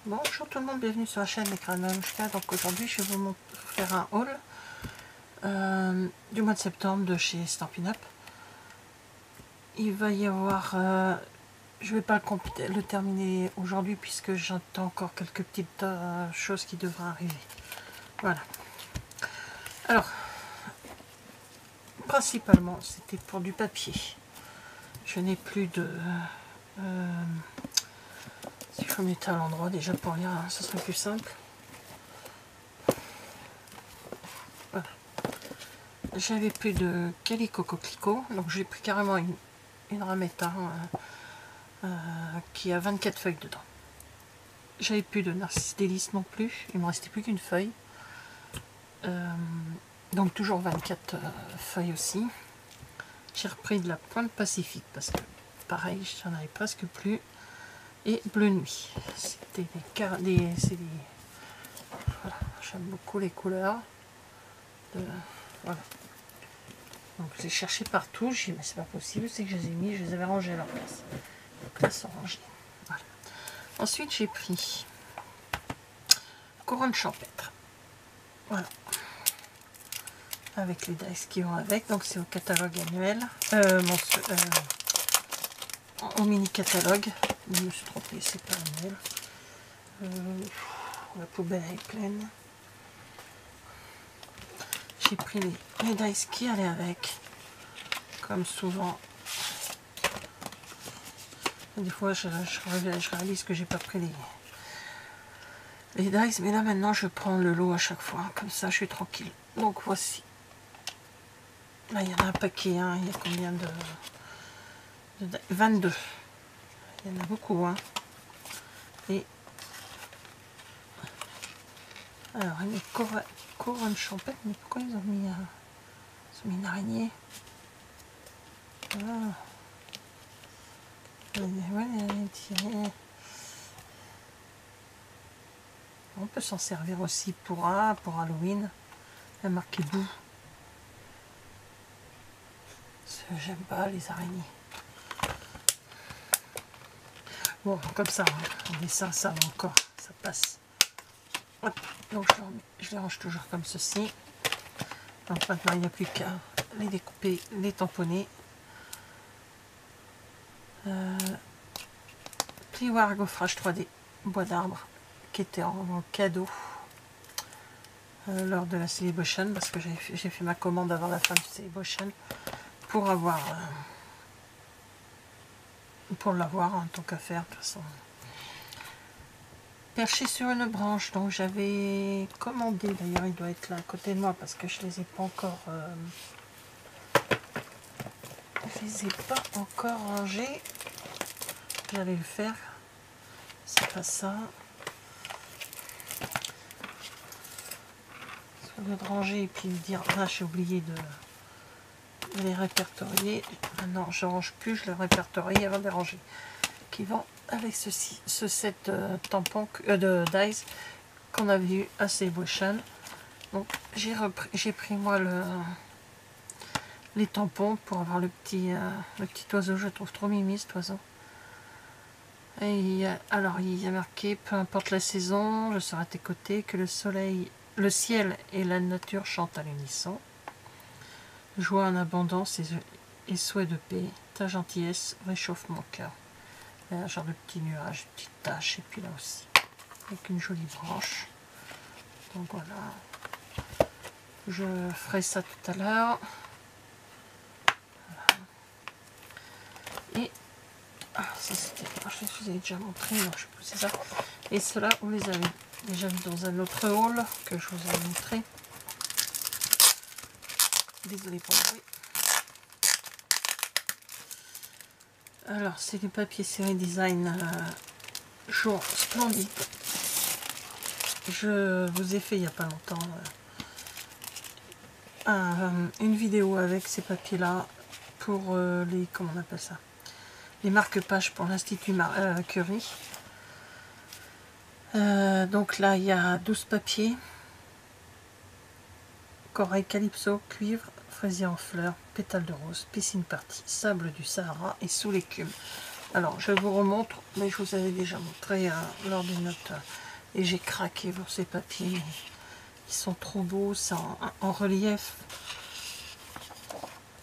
Bonjour tout le monde, bienvenue sur la chaîne L'écran Manushka. Donc aujourd'hui je vais vous faire un haul du mois de septembre de chez Stampin' Up. Il va y avoir, je vais pas le terminer aujourd'hui puisque j'entends encore quelques petites choses qui devraient arriver. Voilà. Alors, principalement c'était pour du papier. Je n'ai plus de... si je me mettais à l'endroit déjà pour lire, hein, ce serait plus simple. Voilà. J'avais plus de Calico Coquelicot, donc j'ai pris carrément une rametta qui a 24 feuilles dedans. J'avais plus de Narcisse Délice non plus, il me restait plus qu'une feuille. Donc toujours 24 feuilles aussi. J'ai repris de la Pointe Pacifique parce que pareil, j'en avais presque plus. Et Bleu Nuit. C'était voilà, j'aime beaucoup les couleurs. Voilà. Donc j'ai cherché partout, j'ai dit mais c'est pas possible, c'est que je les ai mis, je les avais rangés à leur place. Donc là, ils sont rangés. Voilà. Ensuite j'ai pris Couronne Champêtre. Voilà. Avec les dice qui vont avec, donc c'est au catalogue annuel. Au mini catalogue. Je me suis trompée, c'est pas annuel. La poubelle est pleine. J'ai pris les dice qui allaient avec. Comme souvent. Et des fois je réalise que j'ai pas pris les dice, mais là maintenant je prends le lot à chaque fois. Comme ça je suis tranquille. Donc voici. Là il y en a un paquet, hein. Il y a combien de 22. Il y en a beaucoup, hein. Et alors, une couronne champêtre, mais pourquoi ils ont mis une araignée? Ah. On peut s'en servir aussi pour Halloween. Elle a marqué boue. J'aime pas les araignées. Bon, comme ça, hein, en dessin, ça va encore, ça passe. Hop, donc je les range toujours comme ceci. Donc maintenant, il n'y a plus qu'à les découper, les tamponner. Plioir gaufrage 3D, bois d'arbre, qui était en cadeau lors de la Celebration, parce que j'ai fait ma commande avant la fin de Celebration, pour avoir... pour l'avoir, en tant qu'à faire, de toute façon. Perché sur une branche, donc j'avais commandé, d'ailleurs il doit être là à côté de moi, parce que je les ai pas encore... je les ai pas encore rangés. J'allais le faire. C'est pas ça. Au lieu de ranger et puis me dire, ah j'ai oublié de les répertorier. Maintenant je range plus, je les répertorie avant de les ranger. Qui vont avec ceci, ce set tampon de dice qu'on avait eu à Celebration. Donc j'ai pris moi les tampons pour avoir le petit oiseau. Je le trouve trop mimi cet oiseau. Et alors il y a marqué peu importe la saison, je serai à tes côtés, que le soleil, le ciel et la nature chantent à l'unisson. Joie en abondance et souhait de paix, ta gentillesse réchauffe mon cœur. Un genre de petit nuage, de petites taches, et puis là aussi, avec une jolie branche. Donc voilà, je ferai ça tout à l'heure. Voilà. Et ça c'était, je vous ai déjà montré, donc je poussais ça. Et cela, vous les avez déjà vu dans un autre haul que je vous ai montré. Désolée pour le bruit. Alors, c'est du papier série design jour splendide. Je vous ai fait il n'y a pas longtemps une vidéo avec ces papiers là pour les, comment on appelle ça, les marque-pages pour l'Institut Curie. Donc là il y a 12 papiers. Corail, calypso, cuivre, fraisier en fleurs, pétales de rose, piscine partie, sable du Sahara et sous l'écume. Alors, je vous remontre, mais je vous avais déjà montré lors des notes. Et j'ai craqué pour ces papiers. Ils sont trop beaux, c'est en relief.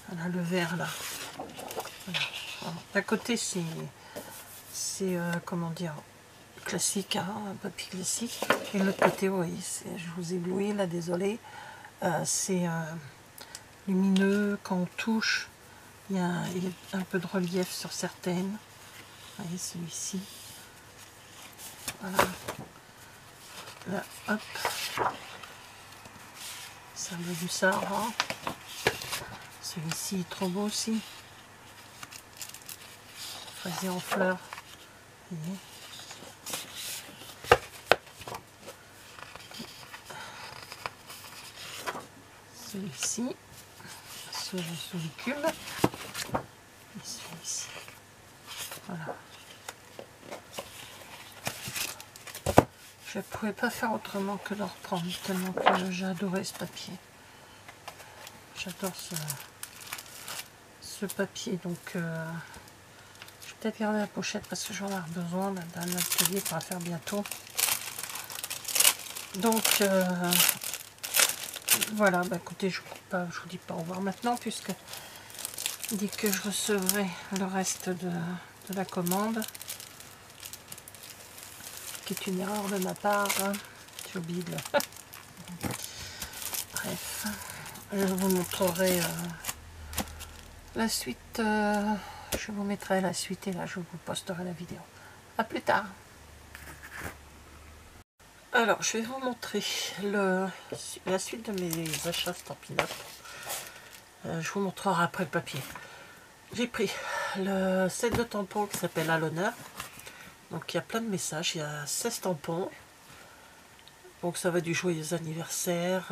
Voilà, le vert là. Voilà. D'un côté, c'est comment dire, classique, hein, un papier classique. Et de l'autre côté, oui, je vous ai ébloui, là, désolé. C'est lumineux, quand on touche, il y a un peu de relief sur certaines. Vous voyez, celui-ci. Voilà. Là, hop. Sable du Sahara. Celui-ci est trop beau aussi. Fraisier en fleurs. Vous voyez. Celui-ci. Sous l'écume. Et celui-ci. Voilà. Je ne pouvais pas faire autrement que de le reprendre, tellement que j'ai adoré ce papier. J'adore ce papier, donc je vais peut-être garder la pochette parce que j'en ai besoin d'un atelier qu'on va faire bientôt. Donc voilà, bah écoutez, je vous dis pas au revoir maintenant, puisque dès que je recevrai le reste de la commande, qui est une erreur de ma part, hein, j'ai oublié de bref, je vous montrerai la suite, je vous mettrai la suite et là je vous posterai la vidéo. A plus tard. Alors, je vais vous montrer la suite de mes achats Stampin' Up. Je vous montrerai après le papier. J'ai pris le set de tampons qui s'appelle À l'honneur. Donc il y a plein de messages, il y a 16 tampons. Donc ça va du joyeux anniversaire,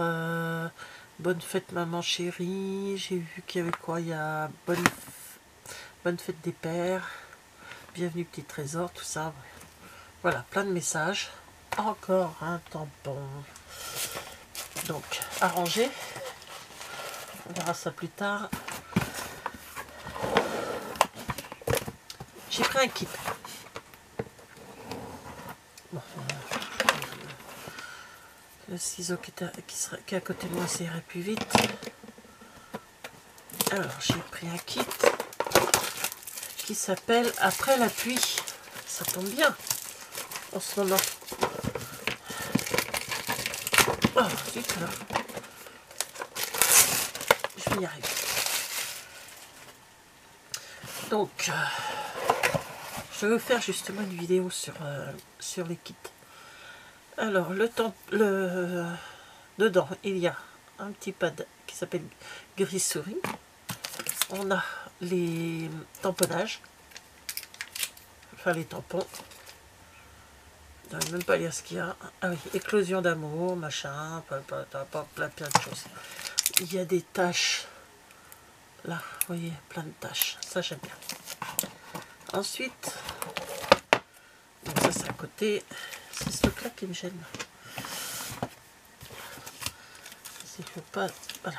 bonne fête maman chérie, j'ai vu qu'il y avait quoi, il y a bonne fête des pères, bienvenue petit trésor, tout ça. Voilà, plein de messages. Encore un tampon. Donc, à ranger. On verra ça plus tard. J'ai pris un kit. Bon, le ciseau qui est à côté de moi, ça irait plus vite. Alors, j'ai pris un kit qui s'appelle Après la pluie. Ça tombe bien en ce moment. Oh, zut alors. Je vais y arriver. Donc, je vais vous faire justement une vidéo sur les kits. Alors, dedans, il y a un petit pad qui s'appelle Gris Souris. On a les tamponnages, enfin les tampons. Je n'arrive même pas à lire ce qu'il y a. Ah oui, éclosion d'amour, machin, plein de choses. Il y a des taches. Là, vous voyez, plein de taches. Ça, j'aime bien. Ensuite, donc ça c'est à côté. C'est ce truc-là qui me gêne. Si je veux pas... Voilà.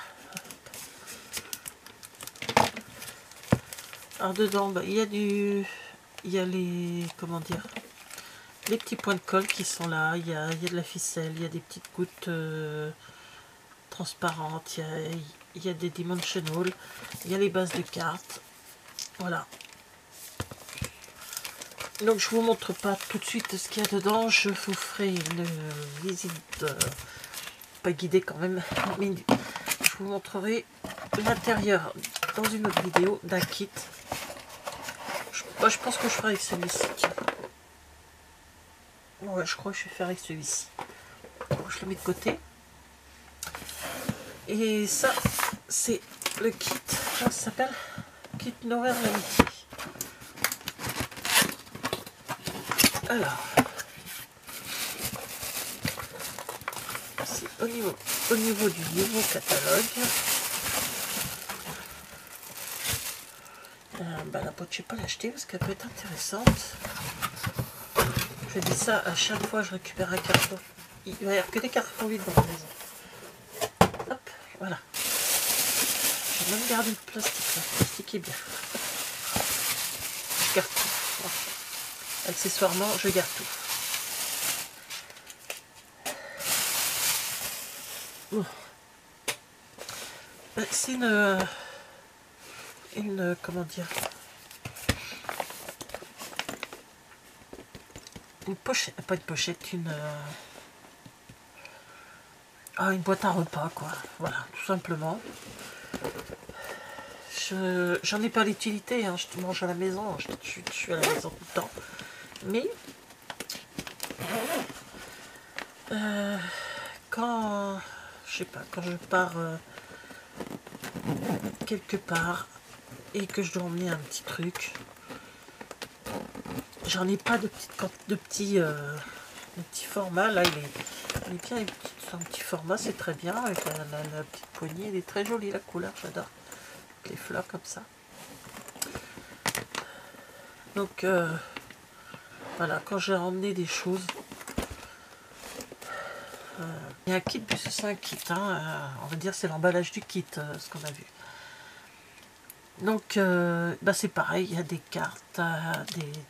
Alors dedans, bah, il y a les... Comment dire, les petits points de colle qui sont là. Il y a de la ficelle, il y a des petites gouttes transparentes. Il y a des dimensionals. Il y a les bases de cartes. Voilà. Donc je vous montre pas tout de suite ce qu'il y a dedans. Je vous ferai une visite, pas guidée quand même, mais je vous montrerai l'intérieur dans une autre vidéo d'un kit. Je pense que je ferai avec celui-ci. Ouais, je crois que je vais faire avec celui-ci. Je le mets de côté. Et ça, c'est le kit. Comment ça s'appelle? Kit Noël l'amitié. Alors, c'est au niveau du nouveau catalogue. La boîte, je ne vais pas l'acheter parce qu'elle peut être intéressante. Je dis ça à chaque fois que je récupère un carton. Il va y avoir que des cartons vides dans la maison. Hop, voilà. J'ai même gardé le plastique. Le plastique est bien. Carton. accessoirement, je garde tout. Bon. C'est une comment dire, une pochette, pas une pochette, une boîte à repas, quoi. Voilà, tout simplement. J'en ai pas l'utilité, hein. Je mange à la maison, je suis à la maison tout le temps. Mais quand je sais pas, quand je pars quelque part et que je dois emmener un petit truc, j'en ai pas de petits format. Là il est bien, un petit format, c'est très bien avec la petite poignée. Elle est très jolie, la couleur, j'adore les fleurs comme ça. Donc voilà, quand j'ai emmené des choses, il y a un kit, puisque c'est un kit, hein, on va dire c'est l'emballage du kit, ce qu'on a vu. Donc c'est pareil, il y a des cartes,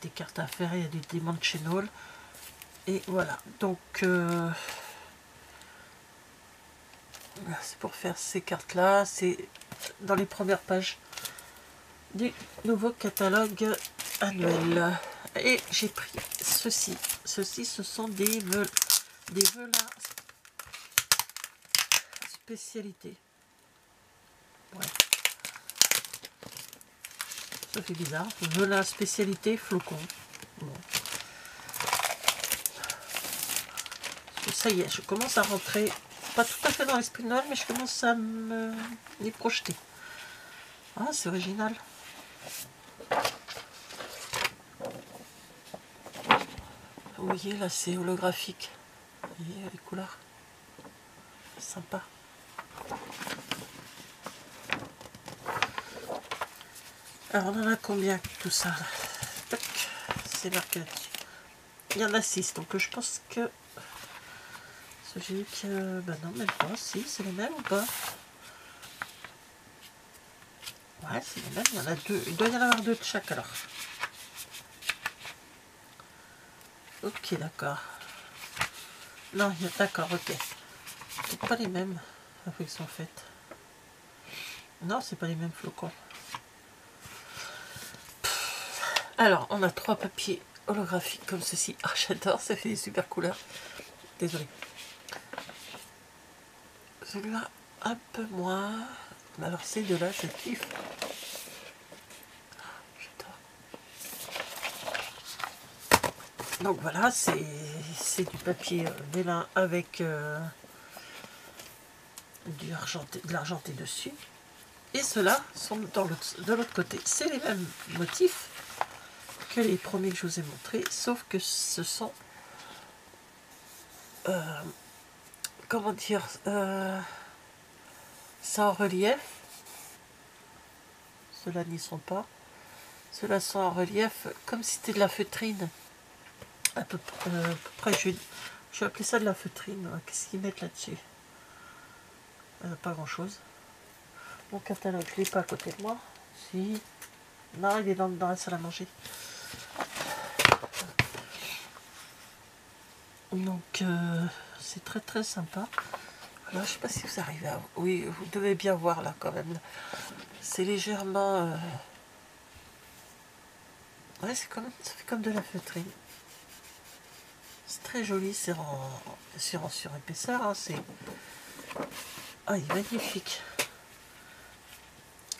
des cartes à faire, il y a des dimensional, et voilà. Donc c'est pour faire ces cartes là, c'est dans les premières pages du nouveau catalogue annuel. Et j'ai pris ceci. Ceci, ce sont des velas spécialité. Ouais. Ça fait bizarre. Velas spécialité flocon. Bon. Ça y est, je commence à rentrer, pas tout à fait dans l'esprit de Noël, mais je commence à m'y projeter. Ah, c'est original. Vous voyez, là, c'est holographique. Vous voyez les couleurs. Sympa. Alors, on en a combien tout ça? C'est marqué là-dessus. Il y en a 6, donc je pense que... J'ai vu que... non, même pas. Si, c'est les mêmes ou pas? Ouais, c'est les mêmes. Il y en a 2. Il doit y en avoir 2 de chaque, alors. Ok, d'accord. Non, d'accord, ok. C'est pas les mêmes après qu'ils sont faites. Non, c'est pas les mêmes flocons. Alors, on a 3 papiers holographiques comme ceci. Ah, j'adore, ça fait des super couleurs. Désolée. Celui-là, un peu moins. Mais alors, ces deux-là, je kiffe. J'adore. Donc voilà, c'est du papier vélin avec de l'argenté dessus. Et ceux-là sont de l'autre côté. C'est les mêmes motifs que les premiers que je vous ai montrés, sauf que ce sont comment dire, c'est en relief. Ceux-là n'y sont pas. Ceux-là sont en relief comme si c'était de la feutrine. À peu près, je vais appeler ça de la feutrine. Qu'est-ce qu'ils mettent là-dessus? Pas grand-chose. Mon catalogue, je ne l'ai pas à côté de moi. Si. Non, il est dans la salle à manger. Donc, c'est très très sympa. Alors, je ne sais pas si vous arrivez à... Oui, vous devez bien voir là quand même. C'est légèrement... Ouais, ça fait comme de la feutrine. C'est très joli, c'est en surépaisseur. Hein, ah, il est magnifique.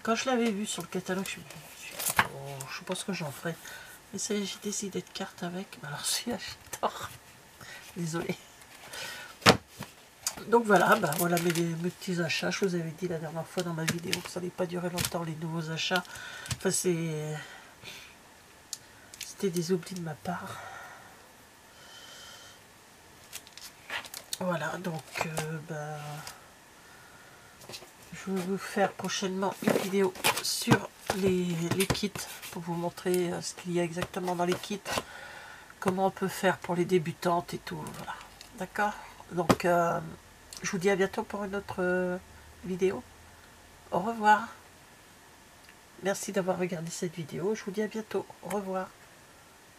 Quand je l'avais vu sur le catalogue, je me suis dit, oh, je pense que j'en ferai. Mais ça, j'ai décidé de cartes avec. Alors, celui-là, j'adore. Désolée. Donc voilà, voilà mes petits achats. Je vous avais dit la dernière fois dans ma vidéo que ça n'allait pas durer longtemps, les nouveaux achats. Enfin, c'était des oublis de ma part. Voilà, donc je vais vous faire prochainement une vidéo sur les kits pour vous montrer ce qu'il y a exactement dans les kits, comment on peut faire pour les débutantes et tout. Voilà, d'accord. Donc je vous dis à bientôt pour une autre vidéo. Au revoir. Merci d'avoir regardé cette vidéo. Je vous dis à bientôt. Au revoir.